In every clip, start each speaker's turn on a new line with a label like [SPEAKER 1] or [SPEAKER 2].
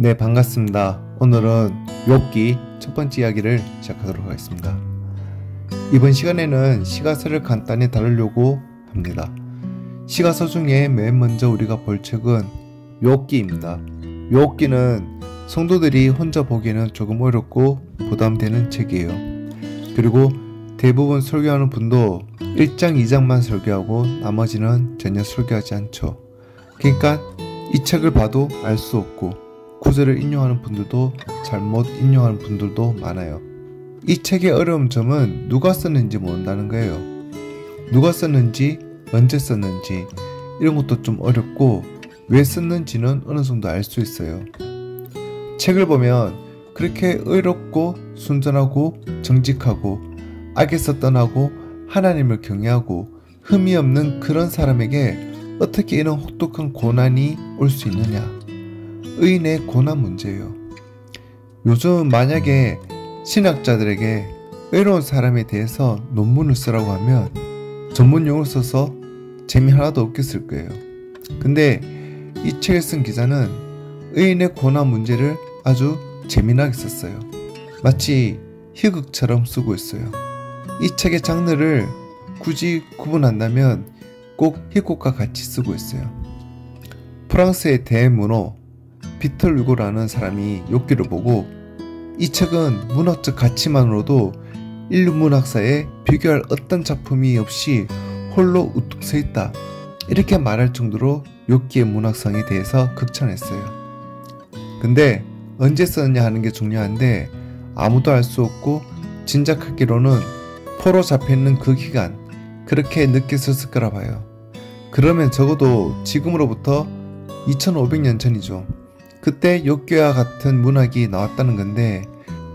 [SPEAKER 1] 네, 반갑습니다. 오늘은 욥기 첫 번째 이야기를 시작하도록 하겠습니다. 이번 시간에는 시가서를 간단히 다루려고 합니다. 시가서 중에 맨 먼저 우리가 볼 책은 욥기입니다. 욥기는 성도들이 혼자 보기에는 조금 어렵고 부담되는 책이에요. 그리고 대부분 설교하는 분도 1장, 2장만 설교하고 나머지는 전혀 설교하지 않죠. 그러니까 이 책을 봐도 알 수 없고 구절을 인용하는 분들도 잘못 인용하는 분들도 많아요. 이 책의 어려운 점은 누가 썼는지 모른다는 거예요. 누가 썼는지, 언제 썼는지 이런 것도 좀 어렵고 왜 썼는지는 어느 정도 알 수 있어요. 책을 보면 그렇게 의롭고 순전하고 정직하고 악에서 떠나고 하나님을 경외하고 흠이 없는 그런 사람에게 어떻게 이런 혹독한 고난이 올 수 있느냐? 의인의 고난 문제예요. 요즘 만약에 신학자들에게 의로운 사람에 대해서 논문을 쓰라고 하면 전문용어를 써서 재미 하나도 없겠을 거예요. 근데 이 책을 쓴 기자는 의인의 고난 문제를 아주 재미나게 썼어요. 마치 희극처럼 쓰고 있어요. 이 책의 장르를 굳이 구분한다면 꼭 희곡과 같이 쓰고 있어요. 프랑스의 대문호 비털 위고라는 사람이 욥기를 보고 이 책은 문학적 가치만으로도 인류 문학사에 비교할 어떤 작품이 없이 홀로 우뚝 서 있다, 이렇게 말할 정도로 욥기의 문학성에 대해서 극찬했어요. 근데 언제 썼냐 하는 게 중요한데 아무도 알 수 없고 짐작하기로는 포로 잡혀있는 그 기간, 그렇게 늦게 썼을 거라 봐요. 그러면 적어도 지금으로부터 2500년 전이죠. 그때 욥기와 같은 문학이 나왔다는 건데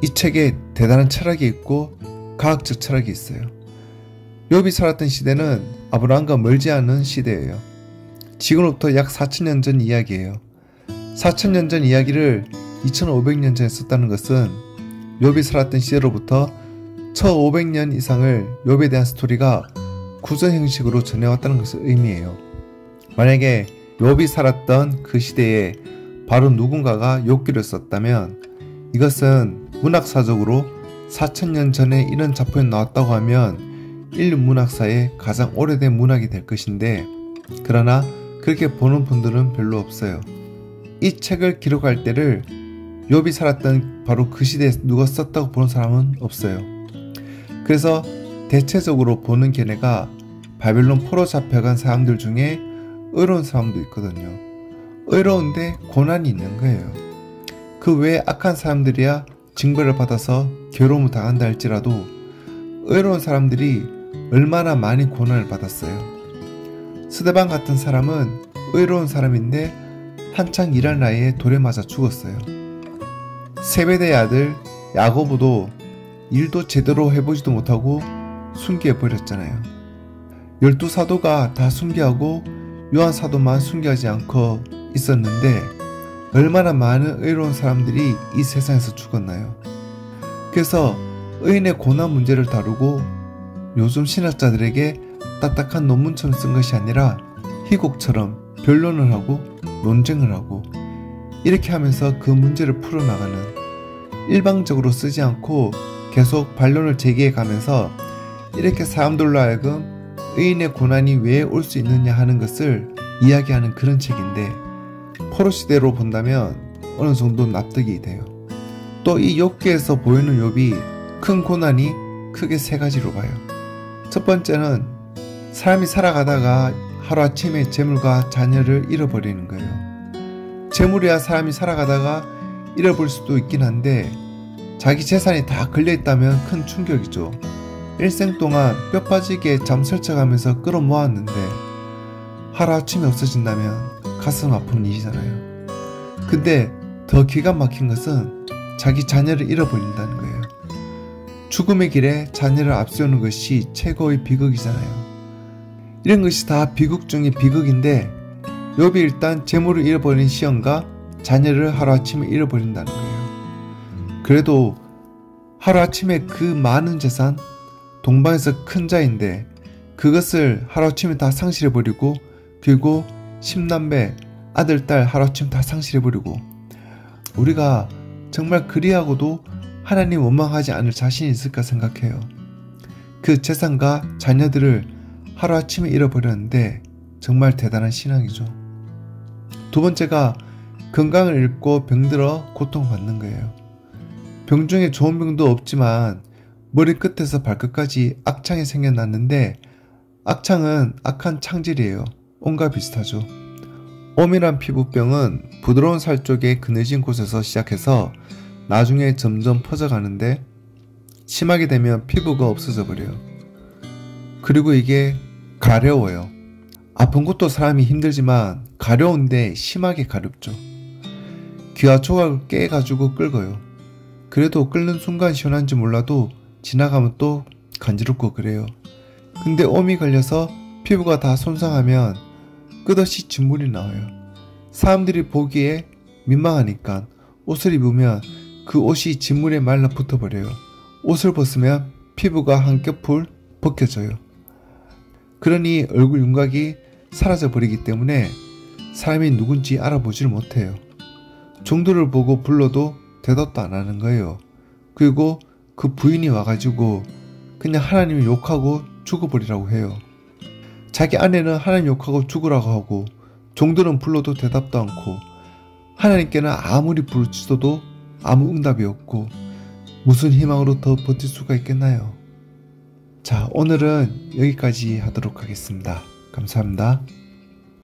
[SPEAKER 1] 이 책에 대단한 철학이 있고 과학적 철학이 있어요. 욥이 살았던 시대는 아브라함과 멀지 않은 시대예요. 지금으로부터 약 4000년 전 이야기예요. 4000년 전 이야기를 2500년 전에 썼다는 것은 욥이 살았던 시대로부터 1500년 이상을 욥에 대한 스토리가 구전 형식으로 전해왔다는 것을 의미해요. 만약에 욥이 살았던 그 시대에 바로 누군가가 욥기를 썼다면 이것은 문학사적으로 4000년 전에 이런 작품이 나왔다고 하면 인류 문학사의 가장 오래된 문학이 될 것인데, 그러나 그렇게 보는 분들은 별로 없어요. 이 책을 기록할 때를 욥이 살았던 바로 그 시대에 누가 썼다고 보는 사람은 없어요. 그래서 대체적으로 보는 견해가 바벨론 포로 잡혀간 사람들 중에 의로운 사람도 있거든요. 의로운데 고난이 있는 거예요. 그 외에 악한 사람들이야 징벌을 받아서 괴로움을 당한다 할지라도 의로운 사람들이 얼마나 많이 고난을 받았어요. 스데반 같은 사람은 의로운 사람인데 한창 일할 나이에 돌에 맞아 죽었어요. 세베대의 아들 야고보도 일도 제대로 해보지도 못하고 순교해버렸잖아요. 12사도가 다 순교하고 요한사도만 순교하지 않고 있었는데 얼마나 많은 의로운 사람들이 이 세상에서 죽었나요? 그래서 의인의 고난 문제를 다루고 요즘 신학자들에게 딱딱한 논문처럼 쓴 것이 아니라 희곡처럼 변론을 하고 논쟁을 하고 이렇게 하면서 그 문제를 풀어나가는, 일방적으로 쓰지 않고 계속 반론을 제기해 가면서 이렇게 사람들로 하여금 의인의 고난이 왜 올 수 있느냐 하는 것을 이야기하는 그런 책인데, 포로 시대로 본다면 어느 정도 납득이 돼요. 또 이 욥기에서 보이는 욥이 큰 고난이 크게 세 가지로 봐요. 첫 번째는 사람이 살아가다가 하루아침에 재물과 자녀를 잃어버리는 거예요. 재물이야 사람이 살아가다가 잃어버릴 수도 있긴 한데 자기 재산이 다 걸려있다면 큰 충격이죠. 일생 동안 뼈 빠지게 잠설쳐가면서 끌어모았는데 하루아침에 없어진다면 가슴 아픈 일이잖아요. 근데 더 기가 막힌 것은 자기 자녀를 잃어버린다는 거예요. 죽음의 길에 자녀를 앞세우는 것이 최고의 비극이잖아요. 이런 것이 다 비극 중의 비극인데 욥이 일단 재물을 잃어버린 시험과 자녀를 하루아침에 잃어버린다는 거예요. 그래도 하루아침에 그 많은 재산, 동방에서 큰 자인데 그것을 하루아침에 다 상실해버리고, 그리고 10남매 아들, 딸 하루아침 다 상실해버리고 우리가 정말 그리하고도 하나님 원망하지 않을 자신이 있을까 생각해요. 그 재산과 자녀들을 하루아침에 잃어버렸는데 정말 대단한 신앙이죠. 두 번째가 건강을 잃고 병들어 고통받는 거예요. 병 중에 좋은 병도 없지만 머리끝에서 발끝까지 악창이 생겨났는데 악창은 악한 창질이에요. 온과 비슷하죠. 오미란 피부병은 부드러운 살 쪽에 그늘진 곳에서 시작해서 나중에 점점 퍼져가는데 심하게 되면 피부가 없어져 버려요. 그리고 이게 가려워요. 아픈 것도 사람이 힘들지만 가려운데 심하게 가렵죠. 귀와 조각을 깨가지고 긁어요. 그래도 끓는 순간 시원한지 몰라도 지나가면 또 간지럽고 그래요. 근데 오미 걸려서 피부가 다 손상하면 끝없이 진물이 나와요. 사람들이 보기에 민망하니까 옷을 입으면 그 옷이 진물에 말라 붙어버려요. 옷을 벗으면 피부가 한꺼풀 벗겨져요. 그러니 얼굴 윤곽이 사라져버리기 때문에 사람이 누군지 알아보질 못해요. 종들을 보고 불러도 대답도 안 하는 거예요. 그리고 그 부인이 와가지고 그냥 하나님을 욕하고 죽어버리라고 해요. 자기 아내는 하나님 욕하고 죽으라고 하고 종들은 불러도 대답도 않고 하나님께는 아무리 부르짖어도 아무 응답이 없고 무슨 희망으로 더 버틸 수가 있겠나요? 자, 오늘은 여기까지 하도록 하겠습니다. 감사합니다.